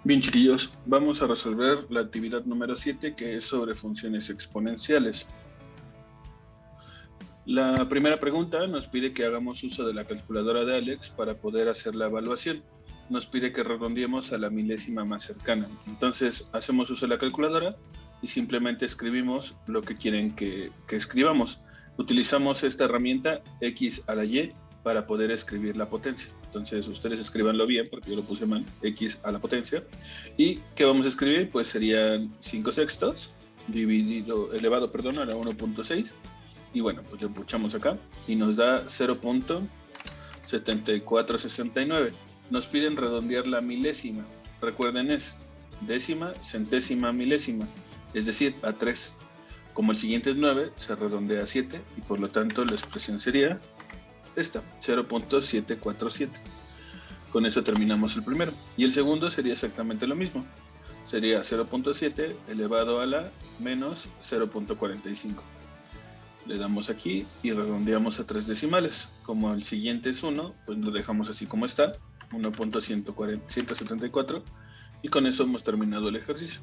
Bien, chiquillos, vamos a resolver la actividad número 7, que es sobre funciones exponenciales. La primera pregunta nos pide que hagamos uso de la calculadora de Alex para poder hacer la evaluación. Nos pide que redondeemos a la milésima más cercana. Entonces, hacemos uso de la calculadora y simplemente escribimos lo que quieren que escribamos. Utilizamos esta herramienta x a la y para poder escribir la potencia. Entonces, ustedes escríbanlo bien, porque yo lo puse mal, x a la potencia. ¿Y qué vamos a escribir? Pues serían 5 sextos elevado a la 1.6. Y bueno, pues le puchamos acá y nos da 0.7469. Nos piden redondear la milésima. Recuerden, es décima, centésima, milésima, es decir, a 3. Como el siguiente es 9, se redondea a 7 y por lo tanto la expresión sería esta, 0.747. Con eso terminamos el primero. Y el segundo sería exactamente lo mismo. Sería 0.7 elevado a la menos 0.45. Le damos aquí y redondeamos a 3 decimales. Como el siguiente es 1, pues lo dejamos así como está, 1.174, y con eso hemos terminado el ejercicio.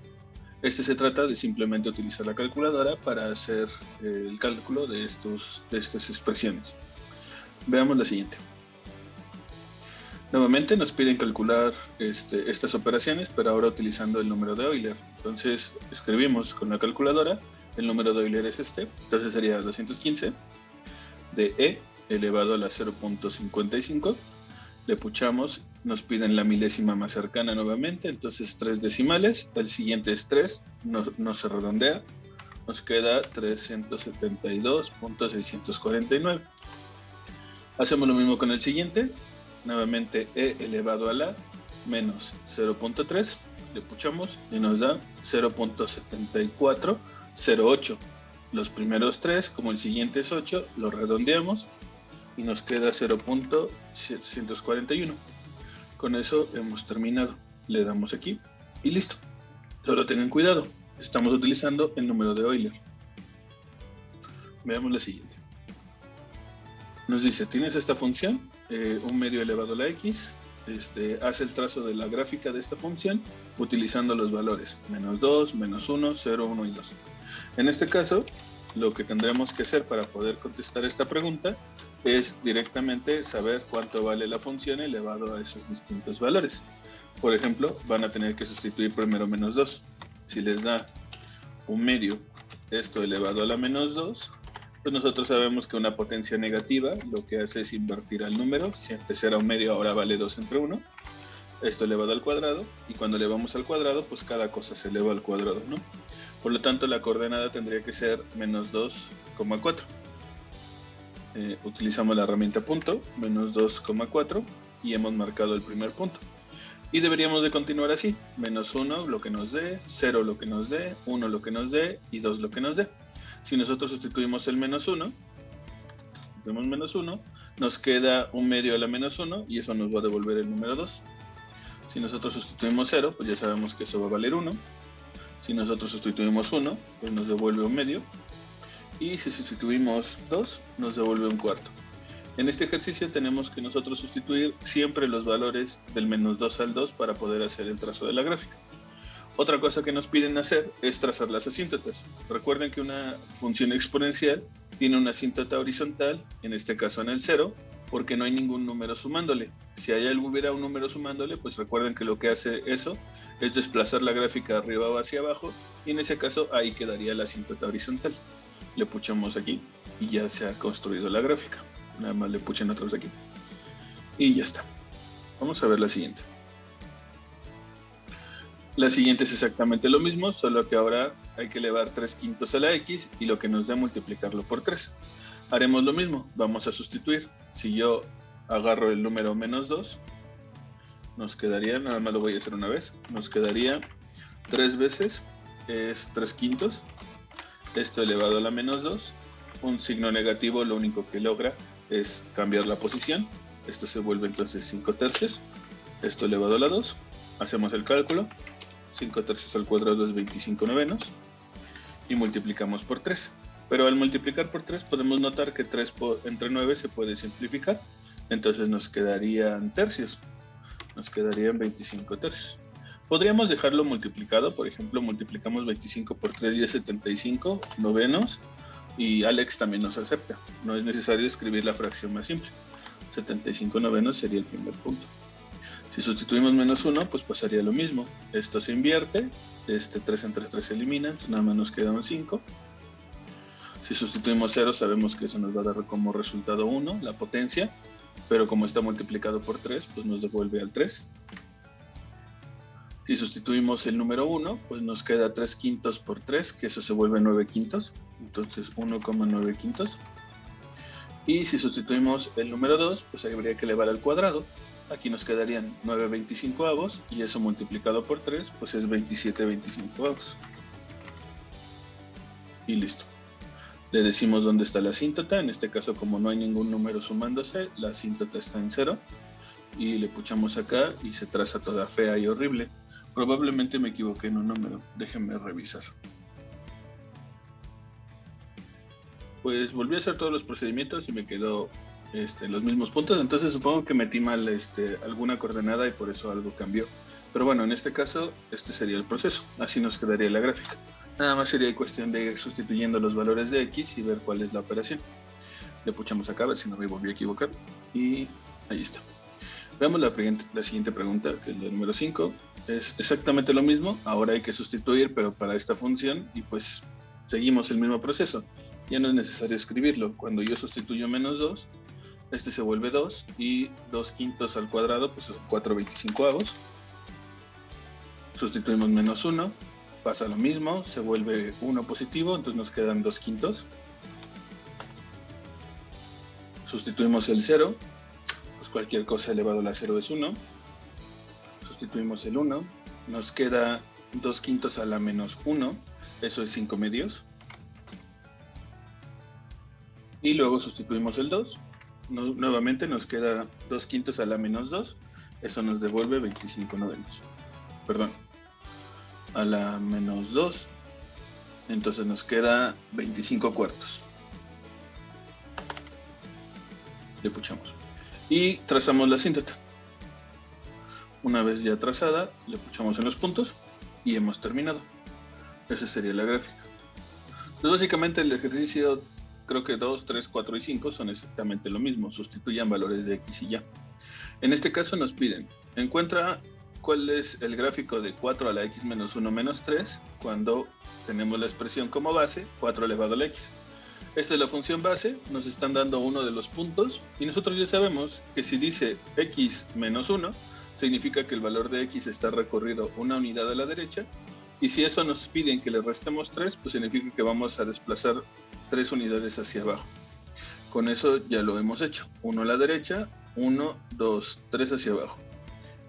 Se trata de simplemente utilizar la calculadora para hacer el cálculo de estas expresiones. Veamos la siguiente. Nuevamente nos piden calcular estas operaciones, pero ahora utilizando el número de Euler. Entonces escribimos con la calculadora. El número de Euler es entonces sería 215 de E elevado a la 0.55. Le puchamos, nos piden la milésima más cercana nuevamente, entonces 3 decimales, el siguiente es 3, no se redondea, nos queda 372.649. Hacemos lo mismo con el siguiente, nuevamente E elevado a la menos 0.3, le puchamos y nos da 0.7408. Los primeros 3, como el siguiente es 8, lo redondeamos y nos queda 0.741. Con eso hemos terminado. Le damos aquí y listo. Solo tengan cuidado, estamos utilizando el número de Euler. Veamos la siguiente. Nos dice, tienes esta función, un medio elevado a la x, hace el trazo de la gráfica de esta función utilizando los valores menos 2, menos 1, 0, 1 y 2. En este caso, lo que tendremos que hacer para poder contestar esta pregunta es directamente saber cuánto vale la función elevado a esos distintos valores. Por ejemplo, van a tener que sustituir primero menos 2. Si les da un medio, esto elevado a la menos 2, pues nosotros sabemos que una potencia negativa lo que hace es invertir al número. Si antes era un medio, ahora vale 2 entre 1. Esto elevado al cuadrado, y cuando elevamos al cuadrado, pues cada cosa se eleva al cuadrado, ¿no? Por lo tanto, la coordenada tendría que ser menos 2,4. Utilizamos la herramienta punto, menos 2,4, y hemos marcado el primer punto. Y deberíamos de continuar así, menos 1 lo que nos dé, 0 lo que nos dé, 1 lo que nos dé, y 2 lo que nos dé. Si nosotros sustituimos el menos 1, vemos menos 1, nos queda un medio a la menos 1, y eso nos va a devolver el número 2. Si nosotros sustituimos 0, pues ya sabemos que eso va a valer 1. Si nosotros sustituimos 1, pues nos devuelve un medio. Y si sustituimos 2, nos devuelve un cuarto. En este ejercicio tenemos que nosotros sustituir siempre los valores del menos 2 al 2 para poder hacer el trazo de la gráfica. Otra cosa que nos piden hacer es trazar las asíntotas. Recuerden que una función exponencial tiene una asíntota horizontal, en este caso en el 0, porque no hay ningún número sumándole. Si hubiera un número sumándole, pues recuerden que lo que hace eso es desplazar la gráfica arriba o hacia abajo, y en ese caso ahí quedaría la asíntota horizontal. Le puchamos aquí y ya se ha construido la gráfica. Nada más le puchen otra vez aquí y ya está. Vamos a ver la siguiente. La siguiente es exactamente lo mismo, solo que ahora hay que elevar 3 quintos a la x y lo que nos da multiplicarlo por 3. Haremos lo mismo, vamos a sustituir. Si yo agarro el número menos 2, nos quedaría, nada más lo voy a hacer una vez, nos quedaría 3 veces, es 3 quintos, esto elevado a la menos 2, un signo negativo lo único que logra es cambiar la posición, esto se vuelve entonces 5 tercios, esto elevado a la 2, hacemos el cálculo, 5 tercios al cuadrado es 25 novenos, y multiplicamos por 3. Pero al multiplicar por 3 podemos notar que 3 entre 9 se puede simplificar, entonces nos quedarían tercios, nos quedarían 25 tercios. Podríamos dejarlo multiplicado, por ejemplo, multiplicamos 25 por 3 y es 75 novenos, y Alex también nos acepta. No es necesario escribir la fracción más simple. 75 novenos sería el primer punto. Si sustituimos menos 1, pues pasaría lo mismo. Esto se invierte, 3 entre 3 se elimina, entonces nada más nos queda un 5. Si sustituimos 0, sabemos que eso nos va a dar como resultado 1, la potencia, pero como está multiplicado por 3, pues nos devuelve al 3. Si sustituimos el número 1, pues nos queda 3 quintos por 3, que eso se vuelve 9 quintos, entonces 1,9 quintos. Y si sustituimos el número 2, pues habría que elevar al cuadrado. Aquí nos quedarían 9/25, y eso multiplicado por 3, pues es 27/25. Y listo. Le decimos dónde está la asíntota. En este caso, como no hay ningún número sumándose, la asíntota está en 0. Y le puchamos acá y se traza toda fea y horrible. Probablemente me equivoqué en un número. Déjenme revisar. Pues volví a hacer todos los procedimientos y me quedó los mismos puntos. Entonces supongo que metí mal alguna coordenada y por eso algo cambió. Pero bueno, en este caso, este sería el proceso. Así nos quedaría la gráfica. Nada más sería cuestión de ir sustituyendo los valores de X y ver cuál es la operación. Le puchamos acá a ver si no me volví a equivocar. Y ahí está. Veamos la siguiente pregunta, que es la número 5. Es exactamente lo mismo. Ahora hay que sustituir, pero para esta función. Y pues seguimos el mismo proceso. Ya no es necesario escribirlo. Cuando yo sustituyo menos 2, este se vuelve 2. Y 2 quintos al cuadrado, pues son 4/25. Sustituimos menos 1. Pasa lo mismo, se vuelve 1 positivo, entonces nos quedan 2 quintos. Sustituimos el 0, pues cualquier cosa elevado a la 0 es 1. Sustituimos el 1, nos queda 2 quintos a la menos 1, eso es 5 medios. Y luego sustituimos el 2, nuevamente nos queda 2 quintos a la menos 2, eso nos devuelve 25 novenos. Perdón. A la menos 2, entonces nos queda 25 cuartos. Le puchamos y trazamos la asíntota. Una vez ya trazada, le puchamos en los puntos y hemos terminado. Esa sería la gráfica. Entonces básicamente el ejercicio, creo que 2, 3, 4 y 5 son exactamente lo mismo, sustituyan valores de X y Y. En este caso nos piden, encuentra cuál es el gráfico de 4 a la X menos 1 menos 3 cuando tenemos la expresión como base 4 elevado a la X. Esta es la función base, nos están dando uno de los puntos y nosotros ya sabemos que si dice X menos 1 significa que el valor de X está recorrido una unidad a la derecha, y si eso nos piden que le restemos 3, pues significa que vamos a desplazar 3 unidades hacia abajo. Con eso ya lo hemos hecho, 1 a la derecha, 1, 2, 3 hacia abajo.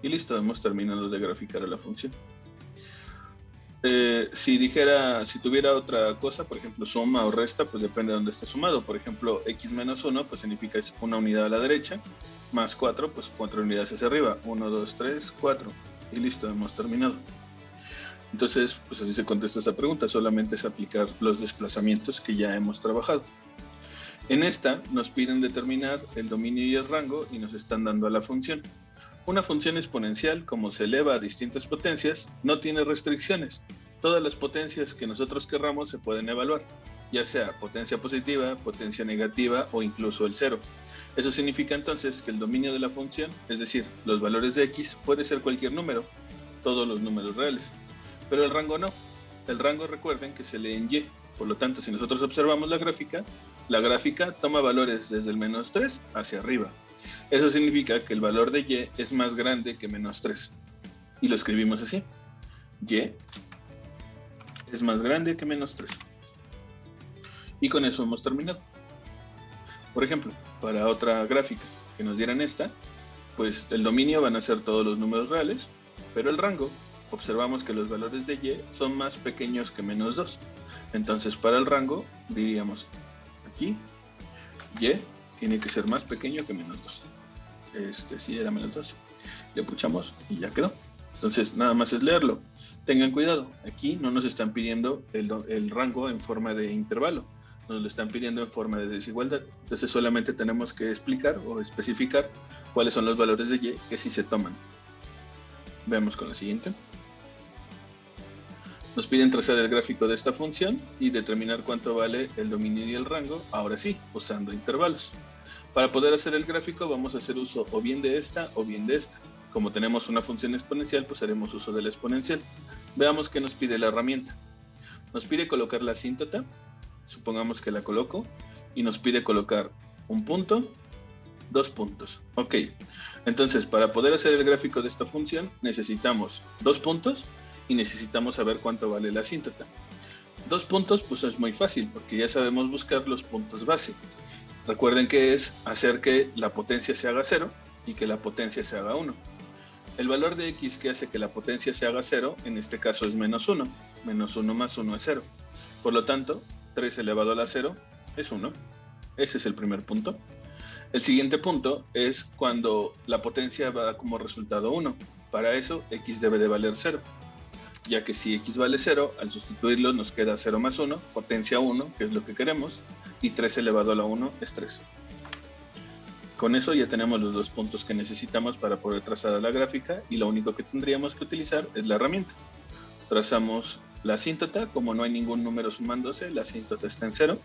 Y listo, hemos terminado de graficar a la función. Si tuviera otra cosa, por ejemplo suma o resta, pues depende de dónde esté sumado. Por ejemplo, X menos 1, pues significa es una unidad a la derecha, más 4, pues 4 unidades hacia arriba. 1, 2, 3, 4. Y listo, hemos terminado. Entonces, pues así se contesta esa pregunta. Solamente es aplicar los desplazamientos que ya hemos trabajado. En esta nos piden determinar el dominio y el rango y nos están dando a la función. Una función exponencial, como se eleva a distintas potencias, no tiene restricciones. Todas las potencias que nosotros querramos se pueden evaluar, ya sea potencia positiva, potencia negativa o incluso el cero. Eso significa entonces que el dominio de la función, es decir, los valores de X, puede ser cualquier número, todos los números reales. Pero el rango no. El rango, recuerden que se lee en Y. Por lo tanto, si nosotros observamos la gráfica toma valores desde el menos 3 hacia arriba. Eso significa que el valor de Y es más grande que menos 3. Y lo escribimos así. Y es más grande que menos 3. Y con eso hemos terminado. Por ejemplo, para otra gráfica que nos dieran esta, pues el dominio van a ser todos los números reales, pero el rango, observamos que los valores de Y son más pequeños que menos 2. Entonces para el rango diríamos aquí, Y tiene que ser más pequeño que menos 2. Sí era menos 2. Le puchamos y ya quedó. Entonces nada más es leerlo. Tengan cuidado, aquí no nos están pidiendo el rango en forma de intervalo, nos lo están pidiendo en forma de desigualdad. Entonces solamente tenemos que explicar o especificar cuáles son los valores de Y que sí se toman. Veamos con la siguiente. Nos piden trazar el gráfico de esta función y determinar cuánto vale el dominio y el rango, ahora sí, usando intervalos. Para poder hacer el gráfico vamos a hacer uso o bien de esta o bien de esta. Como tenemos una función exponencial, pues haremos uso de la exponencial. Veamos qué nos pide la herramienta. Nos pide colocar la asíntota, supongamos que la coloco, y nos pide colocar un punto, 2 puntos. Ok, entonces para poder hacer el gráfico de esta función necesitamos 2 puntos y necesitamos saber cuánto vale la asíntota. 2 puntos pues es muy fácil porque ya sabemos buscar los puntos base. Recuerden que es hacer que la potencia se haga 0 y que la potencia se haga 1. El valor de x que hace que la potencia se haga 0, en este caso es menos 1. Menos 1 más 1 es 0. Por lo tanto, 3 elevado a la 0 es 1. Ese es el primer punto. El siguiente punto es cuando la potencia va a dar como resultado 1. Para eso, x debe de valer 0. Ya que si x vale 0, al sustituirlo nos queda 0 más 1, potencia 1, que es lo que queremos, y 3 elevado a la 1 es 3. Con eso ya tenemos los 2 puntos que necesitamos para poder trazar la gráfica y lo único que tendríamos que utilizar es la herramienta. Trazamos la asíntota, como no hay ningún número sumándose, la asíntota está en 0.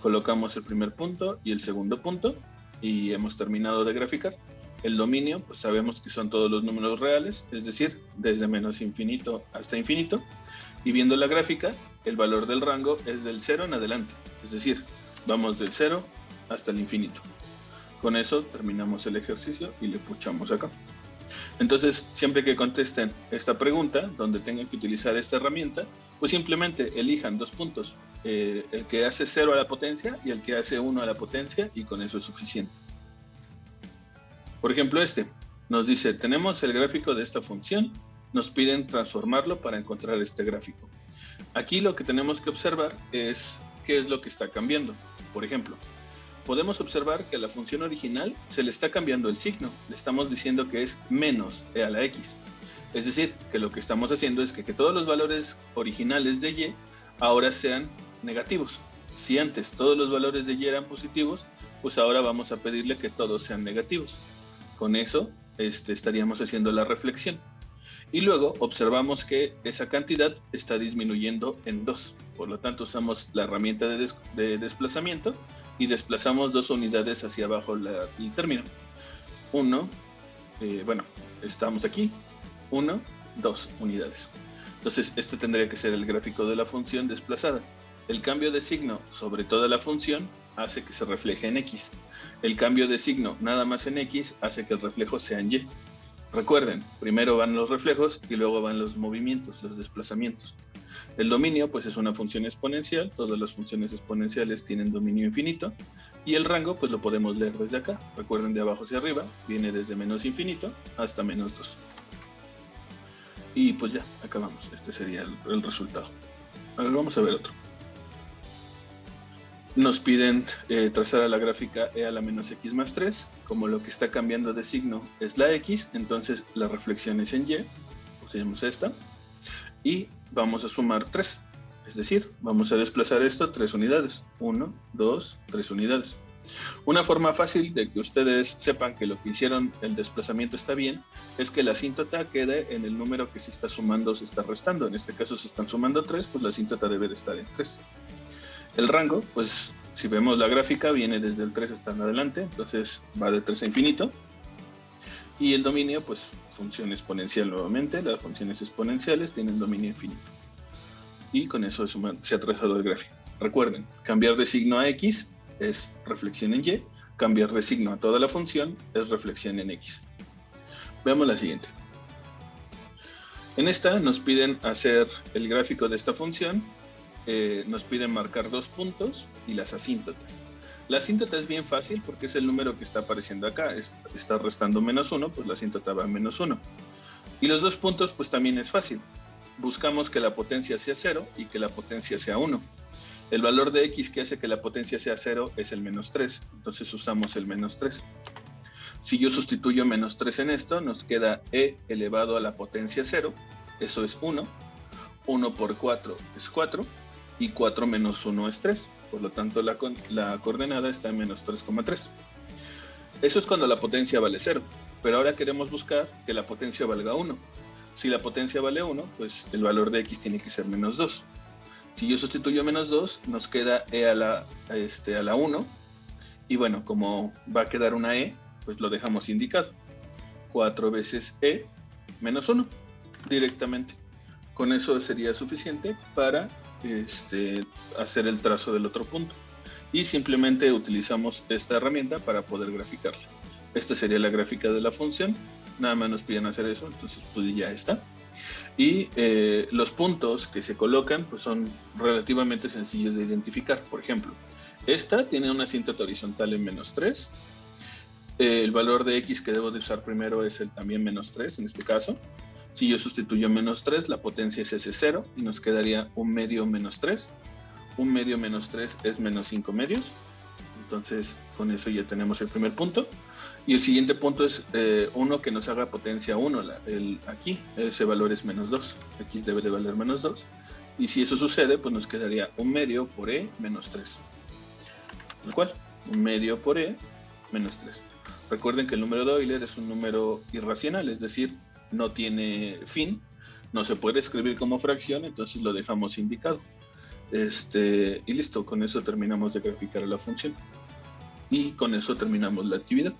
Colocamos el primer punto y el segundo punto y hemos terminado de graficar. El dominio, pues sabemos que son todos los números reales, es decir, desde menos infinito hasta infinito. Y viendo la gráfica, el valor del rango es del 0 en adelante, es decir, vamos del 0 hasta el infinito. Con eso terminamos el ejercicio y le puchamos acá. Entonces, siempre que contesten esta pregunta, donde tengan que utilizar esta herramienta, pues simplemente elijan 2 puntos, el que hace 0 a la potencia y el que hace 1 a la potencia, y con eso es suficiente. Por ejemplo, nos dice, tenemos el gráfico de esta función, nos piden transformarlo para encontrar este gráfico. Aquí lo que tenemos que observar es qué es lo que está cambiando. Por ejemplo, podemos observar que a la función original se le está cambiando el signo. Le estamos diciendo que es menos e a la x. Es decir, que lo que estamos haciendo es que todos los valores originales de y ahora sean negativos. Si antes todos los valores de y eran positivos, pues ahora vamos a pedirle que todos sean negativos. Con eso estaríamos haciendo la reflexión. Y luego observamos que esa cantidad está disminuyendo en 2. Por lo tanto, usamos la herramienta de desplazamiento y desplazamos 2 unidades hacia abajo el término. 1, estamos aquí, 1, 2 unidades. Entonces, este tendría que ser el gráfico de la función desplazada. El cambio de signo sobre toda la función hace que se refleje en x. El cambio de signo nada más en x hace que el reflejo sea en y. Recuerden, primero van los reflejos y luego van los movimientos, los desplazamientos. El dominio pues es una función exponencial, todas las funciones exponenciales tienen dominio infinito, y el rango pues lo podemos leer desde acá. Recuerden, de abajo hacia arriba, viene desde menos infinito hasta menos 2. Y pues ya, acabamos. Este sería el resultado. A ver, vamos a ver otro. Nos piden trazar a la gráfica e a la menos x más 3. Como lo que está cambiando de signo es la x, entonces la reflexión es en y. Usemos esta. Y vamos a sumar 3. Es decir, vamos a desplazar esto 3 unidades. 1, 2, 3 unidades. Una forma fácil de que ustedes sepan que lo que hicieron, el desplazamiento está bien, es que la asíntota quede en el número que se está sumando, se está restando. En este caso se están sumando 3, pues la asíntota debe de estar en 3. El rango, pues si vemos la gráfica, viene desde el 3 hasta en adelante, entonces va de 3 a infinito. Y el dominio, pues función exponencial nuevamente, las funciones exponenciales tienen dominio infinito. Y con eso se ha trazado el gráfico. Recuerden, cambiar de signo a x es reflexión en y, cambiar de signo a toda la función es reflexión en x. Veamos la siguiente. En esta nos piden hacer el gráfico de esta función. Nos piden marcar 2 puntos y las asíntotas. La asíntota es bien fácil porque es el número que está apareciendo acá. Está restando menos 1, pues la asíntota va a menos 1. Y los 2 puntos pues también es fácil. Buscamos que la potencia sea 0 y que la potencia sea 1. El valor de x que hace que la potencia sea 0 es el menos 3. Entonces usamos el menos 3. Si yo sustituyo menos 3 en esto, nos queda e elevado a la potencia 0. Eso es 1. 1 por 4 es 4. Y 4 menos 1 es 3. Por lo tanto, la coordenada está en menos 3,3. Eso es cuando la potencia vale 0. Pero ahora queremos buscar que la potencia valga 1. Si la potencia vale 1, pues el valor de x tiene que ser menos 2. Si yo sustituyo menos 2, nos queda e a la 1. Y bueno, como va a quedar una e, pues lo dejamos indicado. 4 veces e menos 1, directamente. Con eso sería suficiente para hacer el trazo del otro punto. Y simplemente utilizamos esta herramienta para poder graficarla. Esta sería la gráfica de la función. Nada más nos piden hacer eso, entonces pues ya está. Y los puntos que se colocan pues son relativamente sencillos de identificar. Por ejemplo, esta tiene una asíntota horizontal en menos 3. El valor de x que debo de usar primero es el también menos 3 en este caso. Si yo sustituyo menos 3, la potencia es ese 0 y nos quedaría un medio menos 3. Un medio menos 3 es menos 5 medios. Entonces con eso ya tenemos el primer punto. Y el siguiente punto es uno que nos haga potencia 1. Aquí ese valor es menos 2. X debe de valer menos 2. Y si eso sucede, pues nos quedaría un medio por e menos 3. Tal cual, un medio por e menos 3. Recuerden que el número de Euler es un número irracional, es decir, no tiene fin, no se puede escribir como fracción, entonces lo dejamos indicado. Y listo, con eso terminamos de graficar la función. Y con eso terminamos la actividad.